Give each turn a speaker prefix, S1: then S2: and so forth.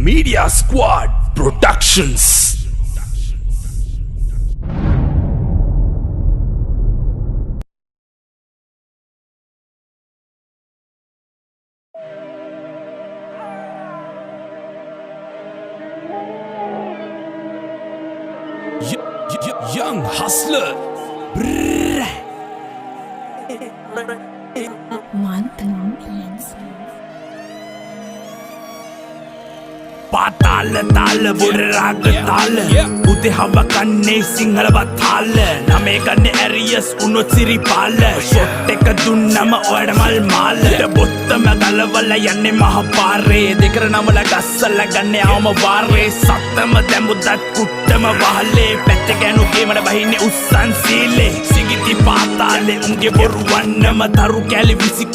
S1: Media Squad Productions. Young Hustler. පාතාල තාල බොඩ රාග තාල උදේ හව කන්නේ සිංහලවත් තාල නමේ ගන්නේ ඇරියස් උනොත් සිරිපාල ෂොට් එක දුන්නම ඔයාට මල් මාල බොත්තම ගලවලා යන්නේ මහ පාරේ දෙකර නමල ගස්සලා ගන්නේ ආවම වාරේ සත්තම දැමුදත් කුට්ටම වහලේ පැත්ත ගෑනු ගේමඩ බහින්නේ උස්සන් සීලේ සිගිති පාතාලේ උන්ගේ බොරු වන්නම තරු කැලි විසික්වේ